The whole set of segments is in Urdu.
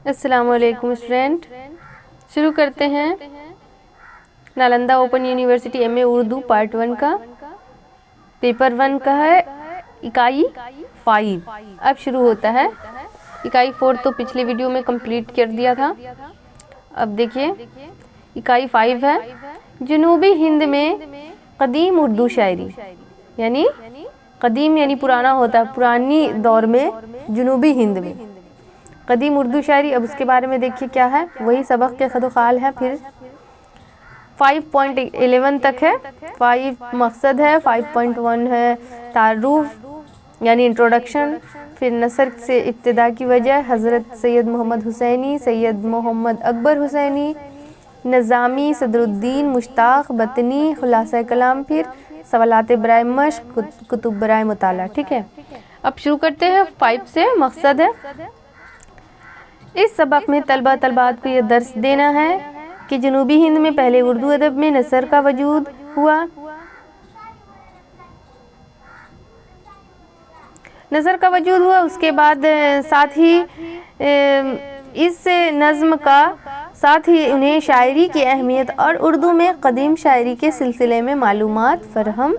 السلام علیکم اسٹوڈنٹ، شروع کرتے ہیں نالندہ اوپن یونیورسٹی ایم اے اردو پارٹ 1 کا پیپر 1 کا ہے اکائی 5۔ اب شروع ہوتا ہے اکائی 4 تو پچھلے ویڈیو میں کمپلیٹ کر دیا تھا۔ اب دیکھیے اکائی 5 ہے جنوبی ہند میں قدیم اردو شاعری، یعنی قدیم یعنی پرانا ہوتا ہے، پرانی دور میں جنوبی ہند میں قدیم اردو شاعری۔ اب اس کے بارے میں دیکھیے کیا ہے، وہی سبق کے خد و خال ہے۔ پھر 5.11 تک ہے، 5 مقصد ہے، 5.1 ہے تعارف یعنی انٹروڈکشن، پھر نثر سے ابتدا کی وجہ، حضرت سید محمد حسینی، سید محمد اکبر حسینی، نظامی، صدر الدین مشتاق بطنی، خلاصہ کلام، پھر سوالات برائے مشق، کتب برائے مطالعہ۔ ٹھیک ہے، اب شروع کرتے ہیں 5 سے۔ مقصد ہے اس سبق میں طلبہ طالبات کو یہ درس دینا ہے کہ جنوبی ہند میں پہلے اردو ادب میں نثر کا وجود ہوا، اس کے بعد ساتھ ہی اس نظم کا ساتھ ہی انہیں شاعری کی اہمیت اور اردو میں قدیم شاعری کے سلسلے میں معلومات فراہم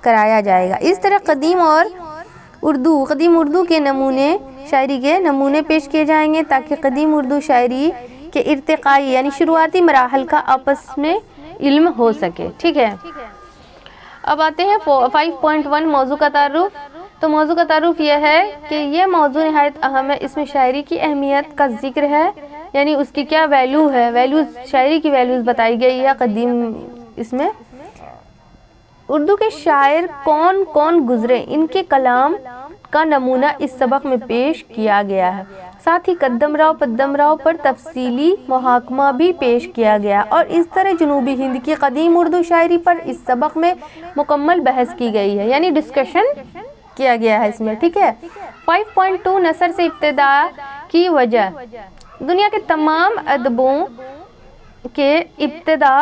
کرایا جائے گا۔ اس طرح قدیم اردو کے نمونے شاعری کے نمونے پیش کیے جائیں گے تاکہ قدیم اردو شاعری کے ارتقائی یعنی شروعاتی مراحل کا آپس میں علم ہو سکے۔ ٹھیک ہے، اب آتے ہیں 5.1 موضوع کا تعارف۔ تو موضوع کا تعارف یہ ہے کہ یہ موضوع نہایت اہم ہے، اس میں شاعری کی اہمیت کا ذکر ہے، یعنی اس کی کیا ویلیو ہے، شاعری کی ویلیوز بتائی گئی ہے قدیم۔ اس میں اردو کے شاعر کون کون گزرے، ان کے کلام کا نمونہ اس سبق میں پیش کیا گیا ہے، ساتھ ہی قدم راؤ پدم راؤ پر تفصیلی محاکمہ بھی پیش کیا گیا، اور اس طرح جنوبی ہند کی قدیم اردو شاعری پر اس سبق میں مکمل بحث کی گئی ہے، یعنی ڈسکشن کیا گیا ہے اس میں۔ ٹھیک ہے، 5.2 نثر سے ابتدا کی وجہ۔ دنیا کے تمام ادبوں کے ابتدا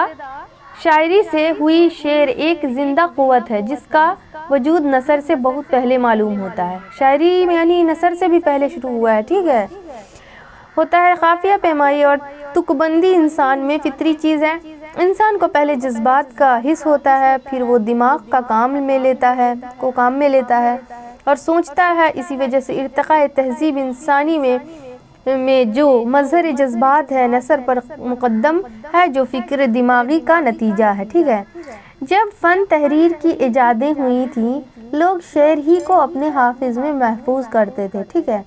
شاعری سے ہوئی، شعر ایک زندہ قوت ہے جس کا وجود نثر سے بہت پہلے معلوم ہوتا ہے۔ شاعری یعنی نثر سے بھی پہلے شروع ہوا ہے۔ ٹھیک ہے، ہوتا ہے قافیہ پیمائی اور تک بندی انسان میں فطری چیز ہے۔ انسان کو پہلے جذبات کا حس ہوتا ہے، پھر وہ دماغ کا کام میں لیتا ہے اور سوچتا ہے۔ اسی وجہ سے ارتقاء تہذیب انسانی میں جو مظہر جذبات ہے نثر پر مقدم ہے، جو فکر دماغی کا نتیجہ ہے۔ ٹھیک ہے، جب فن تحریر کی ایجادیں ہوئی تھیں، لوگ شعر ہی کو اپنے حافظ میں محفوظ کرتے تھے۔ ٹھیک ہے،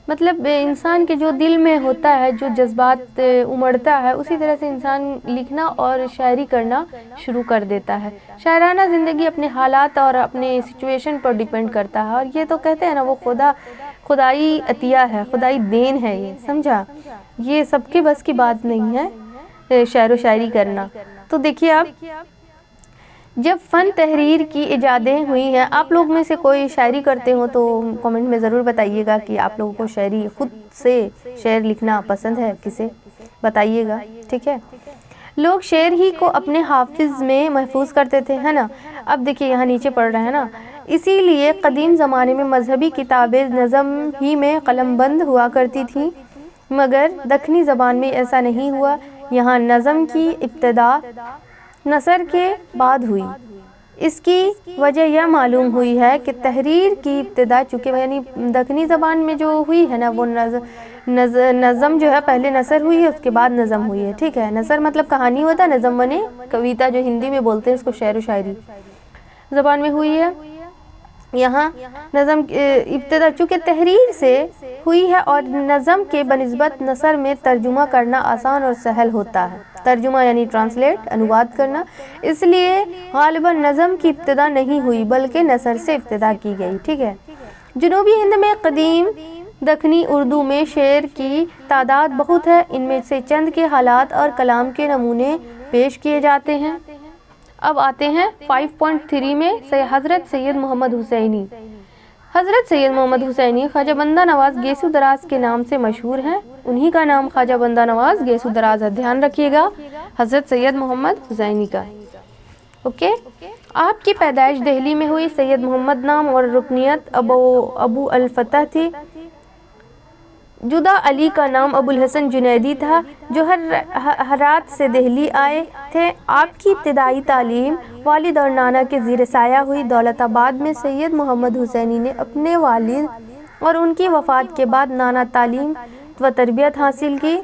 مطلب انسان کے جو دل میں ہوتا ہے، جو جذبات امڑتا ہے، اسی طرح سے انسان لکھنا اور شاعری کرنا شروع کر دیتا ہے۔ شاعرانہ زندگی اپنے حالات اور اپنے سچویشن پر ڈیپینڈ کرتا ہے، اور یہ تو کہتے ہیں نا، وہ خدائی عطیہ ہے، خدائی دین ہے، یہ سمجھا، یہ سب کے بس کی بات نہیں ہے شعر و شاعری کرنا۔ تو دیکھیے اب جب فن تحریر کی ایجادیں ہوئی ہیں، آپ لوگ میں سے کوئی شاعری کرتے ہو تو کمنٹ میں ضرور بتائیے گا کہ آپ لوگوں کو شاعری خود سے شعر لکھنا پسند ہے، کسے بتائیے گا۔ ٹھیک ہے، لوگ شعر ہی کو اپنے حافظ میں محفوظ کرتے تھے، ہے نا۔ اب دیکھیے یہاں نیچے پڑھ رہے ہیں نا، اسی لیے قدیم زمانے میں مذہبی کتابیں نظم ہی میں قلم بند ہوا کرتی تھیں، مگر دکنی زبان میں ایسا نہیں ہوا۔ یہاں نظم کی ابتدا نثر کے بعد ہوئی۔ اس کی وجہ یہ معلوم ہوئی ہے کہ تحریر کی ابتدا چونکہ یعنی دکنی زبان میں جو ہوئی ہے نا، وہ نظم جو ہے پہلے نثر ہوئی ہے، اس کے بعد نظم ہوئی ہے۔ ٹھیک ہے، نثر مطلب کہانی ہوتا ہے، نظم بنے کویتا، جو ہندی میں بولتے ہیں اس کو شعر و شاعری زبان میں ہوئی ہے۔ یہاں نظم ابتدا چونکہ تحریر سے ہوئی ہے، اور نظم کے بنسبت نثر میں ترجمہ کرنا آسان اور سہل ہوتا ہے۔ ترجمہ یعنی ٹرانسلیٹ، انواد کرنا، اس لیے غالباً نظم کی ابتدا نہیں ہوئی بلکہ نثر سے ابتدا کی گئی۔ ٹھیک ہے، جنوبی ہند میں قدیم دکنی اردو میں شعر کی تعداد بہت ہے، ان میں سے چند کے حالات اور کلام کے نمونے پیش کیے جاتے ہیں۔ اب آتے ہیں 5.3 میں حضرت سید محمد حسینی۔ حضرت سید محمد حسینی خواجہ بندہ نواز گیسو دراز کے نام سے مشہور ہیں، انہی کا نام خواجہ بندہ نواز گیسو دراز ہے، دھیان رکھیے گا، حضرت سید محمد حسینی کا۔ اوکے، آپ کی پیدائش دہلی میں ہوئی۔ سید محمد نام اور رکنیت ابو الفتح تھی۔ جدہ علی کا نام ابو الحسن جنیدی تھا جو ہرات سے دہلی آئے تھے۔ آپ کی ابتدائی تعلیم والد اور نانا کے زیر سایہ ہوئی۔ دولت آباد میں سید محمد حسینی نے اپنے والد اور ان کی وفات کے بعد نانا تعلیم و تربیت حاصل کی۔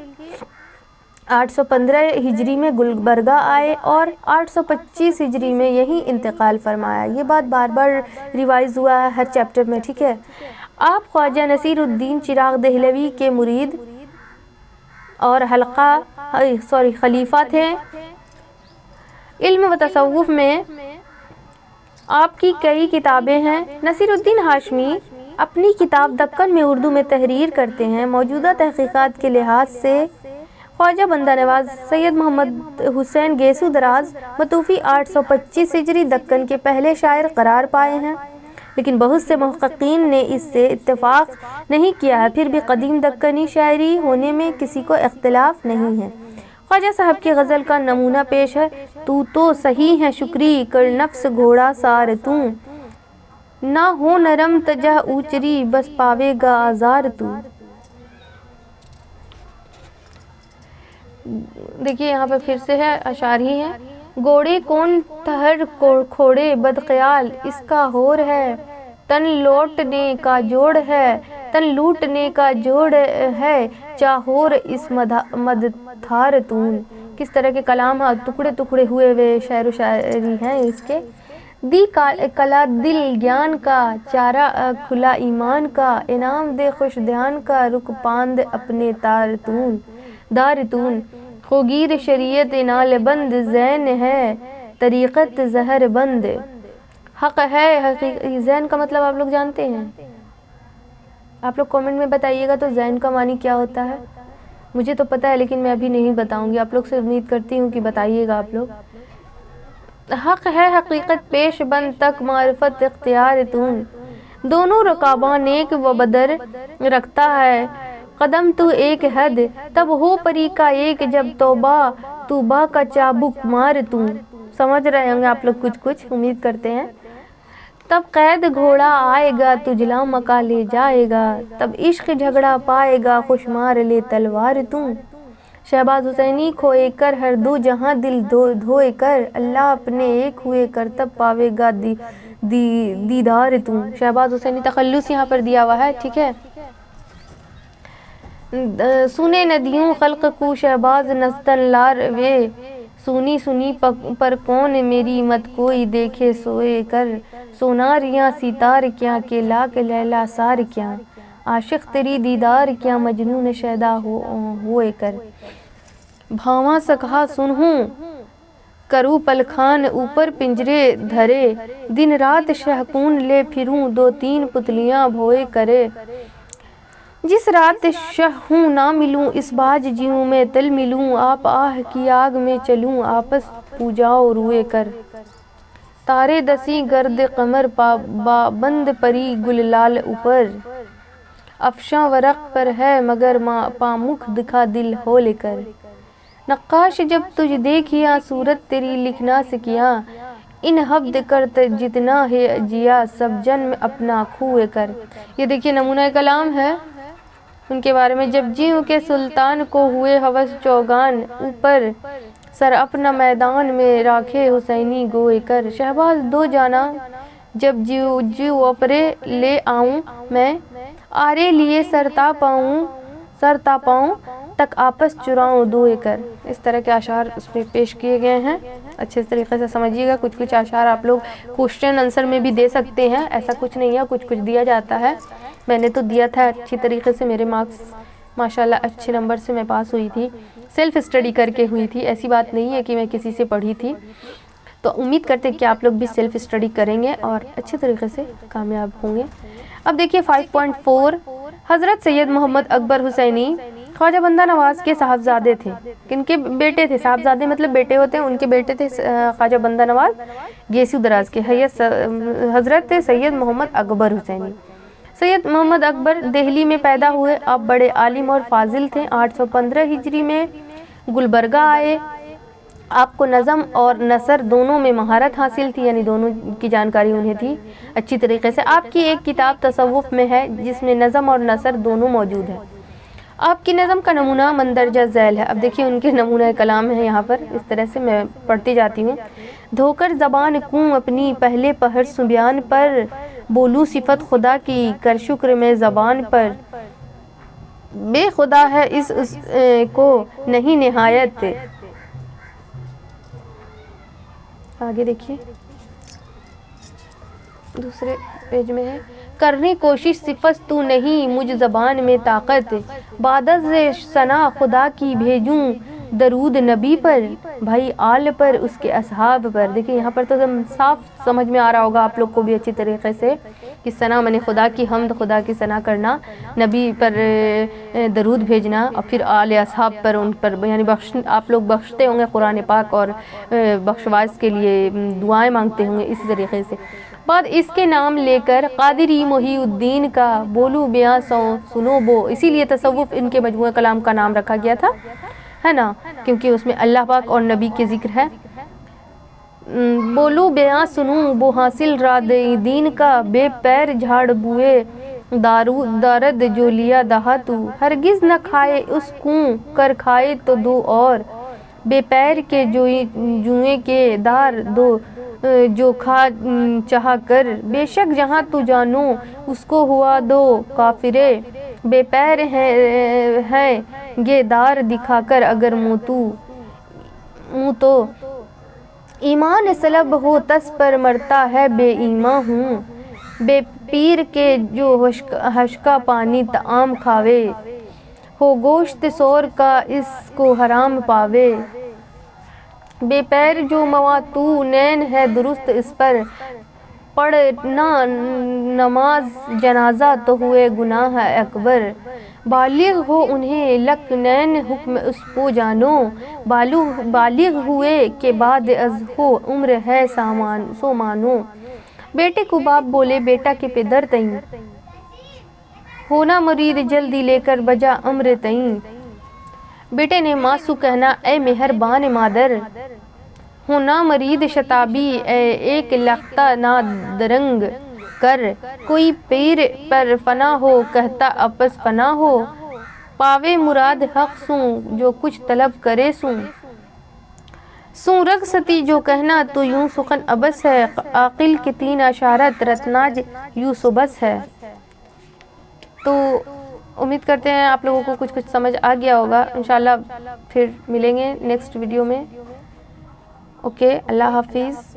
815 ہجری میں گلبرگہ آئے اور 825 ہجری میں یہیں انتقال فرمایا۔ یہ بات بار بار ریوائز ہوا ہے ہر چیپٹر میں، ٹھیک ہے۔ آپ خواجہ نصیر الدین چراغ دہلوی کے مرید اور خلیفہ تھے۔ علم و تصوف میں آپ کی کئی کتابیں ہیں۔ نصیر الدین ہاشمی اپنی کتاب دکن میں اردو میں تحریر کرتے ہیں۔ موجودہ تحقیقات کے لحاظ سے خواجہ بندہ نواز سید محمد حسین گیسو دراز متوفی 825 ہجری دکن کے پہلے شاعر قرار پائے ہیں، لیکن بہت سے محققین نے اس سے اتفاق نہیں کیا ہے۔ پھر بھی قدیم دکنی شاعری ہونے میں کسی کو اختلاف نہیں ہے۔ خواجہ صاحب کی غزل کا نمونہ پیش ہے۔ تو صحیح ہے شکری کر نفس گھوڑا سار تو، نہ ہو نرم تجہ اوچری بس پاوے گا آزار تو۔ دیکھیے یہاں پر پھر سے ہے، اشعار ہی ہے۔ گوڑے کون تہر کھوڑے بد خیال اس کا ہور ہے، تن لوٹنے کا جوڑ ہے، تن لوٹنے کا جوڑ ہے، چاہور اس مدتھار تون۔ کس طرح کے کلام ہیں، ٹکڑے ٹکڑے ہوئے ہوئے شعر و شاعری ہیں اس کے۔ دی کلا دل گیان کا، چارہ کھلا ایمان کا، انعام دے خوش دھیان کا، رک پاند اپنے دارتون۔ خوگیر شریعت نال بند زین ہے، طریقت زہر بند۔ حق ہے زین کا مطلب آپ لوگ جانتے ہیں؟ آپ لوگ کومنٹ میں بتائیے گا تو زین کا معنی کیا ہوتا ہے؟ مجھے تو پتہ ہے لیکن میں ابھی نہیں بتاؤں گی، آپ لوگ سے امید کرتی ہوں کہ بتائیے گا آپ لوگ۔ حق ہے حقیقت پیش بند تک معرفت اختیار تون، دونوں رقاباں نیک و بدر رکھتا ہے، قدم تو ایک حد تب ہو پری کا ایک، جب توبہ کا چابک مار توں۔ سمجھ رہے ہوں گے آپ لوگ کچھ امید کرتے ہیں۔ تب قید گھوڑا آئے گا تجلا مکا لے جائے گا، تب عشق جھگڑا پائے گا خوش مار لے تلوار توں۔ شہباز حسینی کھوئے کر ہر دو جہاں دل دھوئے کر، اللہ اپنے ایک ہوئے کر تب پاوے گا دیدار توں۔ شہباز حسینی تخلص یہاں پر دیا ہوا ہے، ٹھیک ہے۔ سنے ندیوں خلق کو شہباز نستن لار وے، سنی سنی پر کون میری مت کوئی دیکھے سوئے کر، سوناریاں ستار کیا کہ لاکھ لیلا سار کیا، عاشق تیری دیدار کیا مجنون شیدا ہوئے کر۔ بھاواں سکھا سنہوں کروں پلکھان اوپر پنجرے دھرے، دن رات شہکون لے پھروں دو تین پتلیاں بھوئے کرے، جس رات شہ ہوں نہ ملوں اس باج جیوں میں تل ملوں، آپ آہ کی آگ میں چلوں آپس پوجاؤ روئے کر، تارے دسی گرد قمر پابند پری گل لال اوپر، افشاں ورق پر ہے مگر پامکھ دکھا دل ہو لے کر، نقاش جب تجھ دیکھیا صورت تیری لکھنا سکیا، ان حبد کر جتنا ہے جیا سب جنم اپنا کھوئے کر۔ یہ دیکھیے نمونہ کلام ہے ان کے بارے میں۔ جب جیوں کے سلطان کو ہوئے ہوس چوگان، اوپر سر اپنا میدان میں راکھے حسینی گوئے کر، شہباز دو جانا جب جیو اپرے لے آؤں میں، آرے لیے سر تا پاؤں تک آپس چراؤں دوئے کر۔ اس طرح کے اشعار اس میں پیش کیے گئے ہیں، اچھے طریقے سے سمجھیے گا۔ کچھ اشعار آپ لوگ کوشچن آنسر میں بھی دے سکتے ہیں، ایسا کچھ نہیں ہے، کچھ دیا جاتا ہے۔ میں نے تو دیا تھا اچھی طریقے سے، میرے مارکس ماشاءاللہ اچھے نمبر سے میں پاس ہوئی تھی، سیلف اسٹڈی کر کے ہوئی تھی، ایسی بات نہیں ہے کہ میں کسی سے پڑھی تھی۔ تو امید کرتے ہیں کہ آپ لوگ بھی سیلف اسٹڈی کریں گے اور اچھے طریقے سے کامیاب ہوں گے۔ اب دیکھیے 5.4، حضرت سید محمد اکبر حسینی خواجہ بندہ نواز کے صاحبزادے تھے۔ کن کے بیٹے تھے؟ صاحبزادے مطلب بیٹے ہوتے ہیں، ان کے بیٹے تھے خواجہ بندہ نواز گیسو دراز کے، حضرت سید محمد اکبر حسینی۔ سید محمد اکبر دہلی میں پیدا ہوئے، آپ بڑے عالم اور فاضل تھے۔ 815 ہجری میں گلبرگہ آئے۔ آپ کو نظم اور نثر دونوں میں مہارت حاصل تھی، یعنی دونوں کی جانکاری انہیں تھی اچھی طریقے سے۔ آپ کی ایک کتاب تصوف میں ہے جس میں نظم اور نثر دونوں موجود ہے۔ آپ کی نظم کا نمونہ مندرجہ ذیل ہے. اب دیکھیے ان کے نمونہ کلام ہے یہاں پر، اس طرح سے میں پڑھتی جاتی ہوں. دھو کر زبان کوں اپنی پہلے پہر سبیان پر، بولوں صفت خدا کی کر شکر میں زبان پر. بے خدا ہے اس کو نہیں نہایت. آگے دیکھیے دوسرے پیج میں ہے، کرنے کوشش صفت تو نہیں مجھ زبان میں طاقت، بعد از ثنا خدا کی بھیجوں درود نبی پر، بھائی آل پر اس کے اصحاب پر. دیکھیں یہاں پر تو صاف سمجھ میں آ رہا ہوگا آپ لوگ کو بھی اچھی طریقے سے کہ ثنا میں نے خدا کی حمد، خدا کی ثنا کرنا، نبی پر درود بھیجنا، اور پھر آل اصحاب پر، ان پر یعنی آپ لوگ بخشتے ہوں گے قرآن پاک اور بخشواس کے لیے دعائیں مانگتے ہوں گے اسی طریقے سے. بعد اس کے نام لے کر قادری محی الدین کا بولو بیاں سنو بو. اسی لیے تصوف ان کے مجموعہ کلام کا نام رکھا گیا تھا، ہے نا، کیونکہ اس میں اللہ پاک اور نبی کے ذکر ہے. بولو بیاں سنوں بو حاصل راد دین کا، بے پیر جھاڑ بوئے دارد جو لیا دہا تو، ہرگز نہ کھائے اس کوں کر کھائے تو دو اور، بے پیر کے جوئیں کے دار دو جو کھا چاہا کر، بے شک جہاں تو جانو اس کو ہوا دو کافرے، بے پیر ہیں گے دار دکھا کر اگر منہ تو، ایمان سلب ہو تس پر مرتا ہے بے ایمان ہوں، بے پیر کے جو حشکا پانی طعام کھاوے، ہو گوشت سور کا اس کو حرام پاوے، بے پیر جو مواتو نین ہے درست اس پر، پڑھنا نماز جنازہ تو ہوئے گناہ اکبر، بالغ ہو انہیں لک نین حکم اس کو جانو، بالغ ہوئے کے بعد از ہو عمر ہے سو مانو. بیٹے کو باپ بولے بیٹا کے پدر تئیں، ہونا مرید جلدی لے کر بجا امر تئیں، بیٹے نے ماں سو کہنا اے مہربان مادر، ہونا مرید شتابی اے ایک لختہ نا درنگ کر، کوئی پیر پر فنا ہو کہتا اپس فنا ہو، پاوے مراد حق سوں جو کچھ طلب کرے سوں رخصتی جو کہنا تو یوں سخن ابس ہے، عاقل کے تین اشارت رتناج یوں سبس ہے. تو امید کرتے ہیں آپ لوگوں کو کچھ سمجھ آ گیا ہوگا. انشاءاللہ پھر ملیں گے نیکسٹ ویڈیو میں. اوکے، اللہ حافظ.